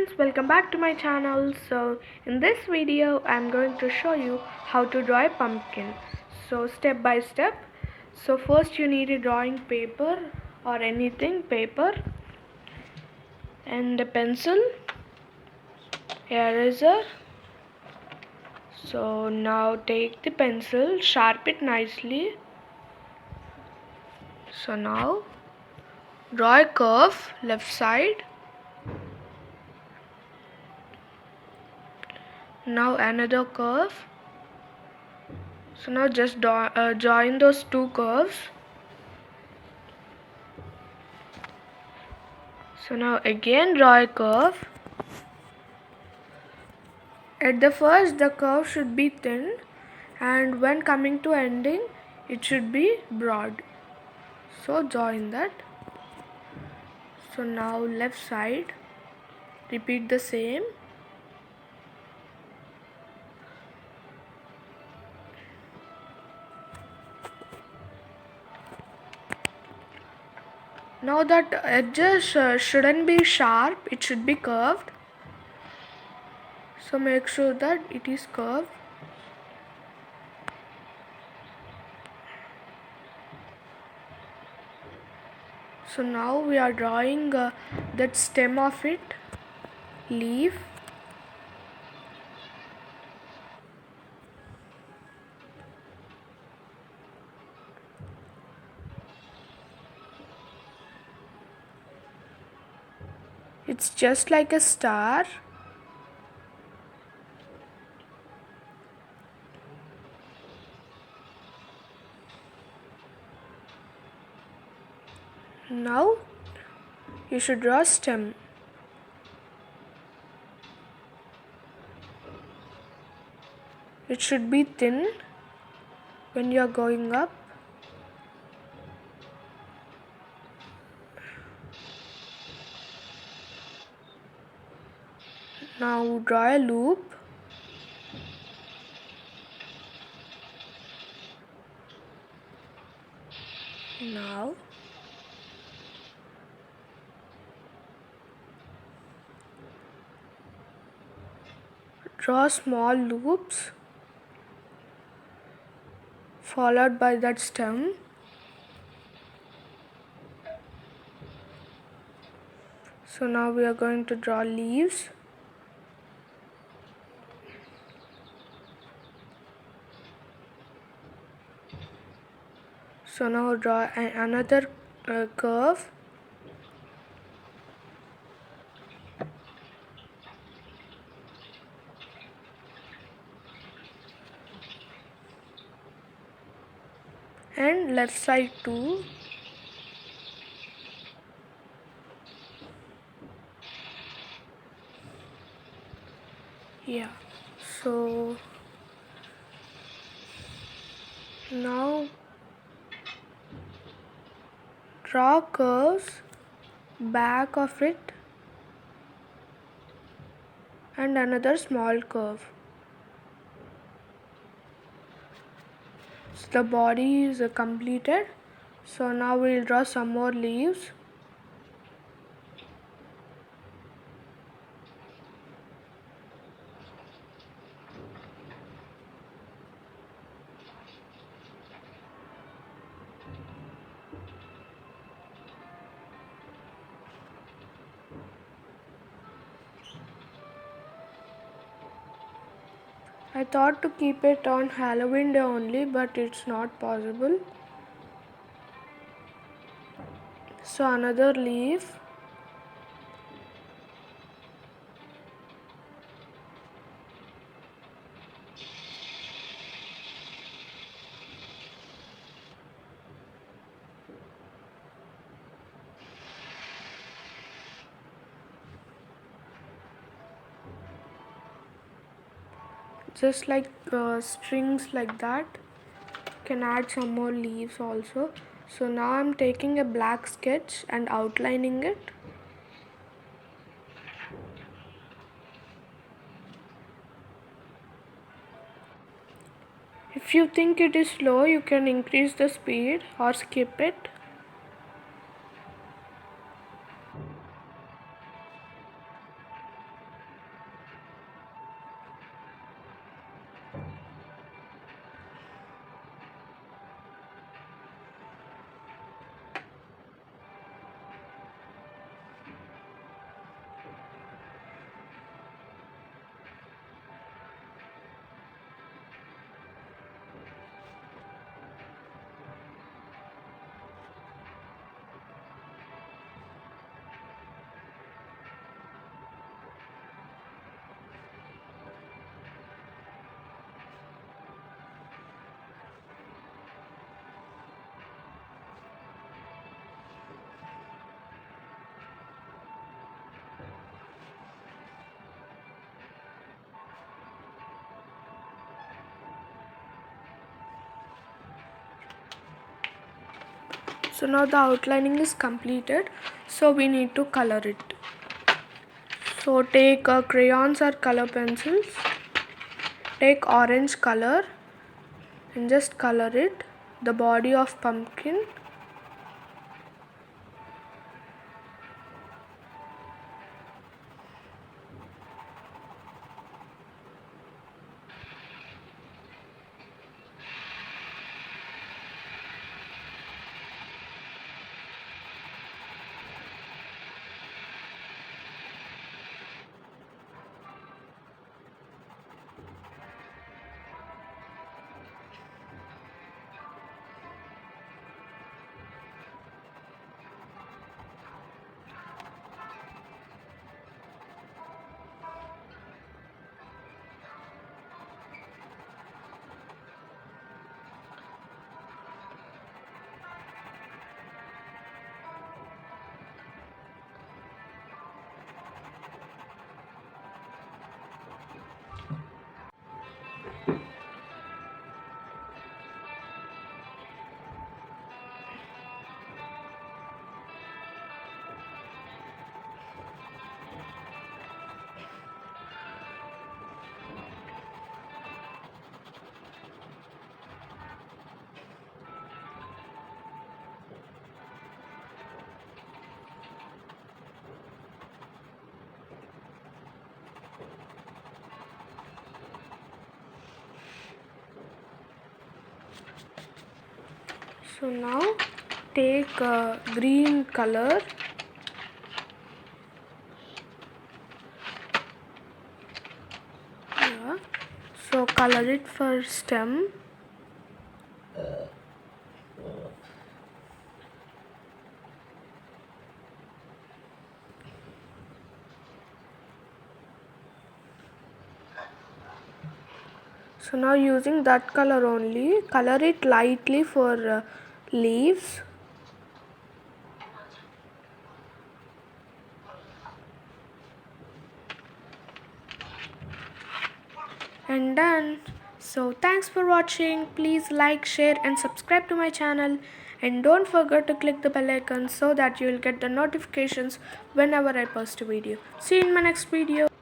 friends, welcome back to my channel. So in this video I'm going to show you how to draw a pumpkin. So step by step. So first you need a drawing paper or anything, paper and a pencil, eraser. So now take the pencil, sharp it nicely. So now draw a curve left side. Now another curve. So now just join those two curves. So now again draw a curve. At the first the curve should be thin, and when coming to ending it should be broad. So join that. So now left side, repeat the same. Now that edges shouldn't be sharp, it should be curved. So make sure that it is curved. So now we are drawing that stem of it, leaf. It's just like a star. Now you should draw a stem. It should be thin when you are going up. Now draw a loop. Now draw small loops followed by that stem. So now we are going to draw leaves. So now draw another curve. And left side too. Yeah, so now draw curves back of it and another small curve. So the body is completed. So now we'll draw some more leaves. I thought to keep it on Halloween day only, but it's not possible. So another leaf. Just like strings like that. Can add some more leaves also. So now I'm taking a black sketch and outlining it. If you think it is slow, you can increase the speed or skip it. So now the outlining is completed, so we need to color it. So take crayons or color pencils, take orange color and just color it, the body of pumpkin. So now take green color, yeah. So color it for stem. So now using that color only, color it lightly for leaves. And done. So thanks for watching. Please like, share and subscribe to my channel. And don't forget to click the bell icon so that you will get the notifications whenever I post a video. See you in my next video.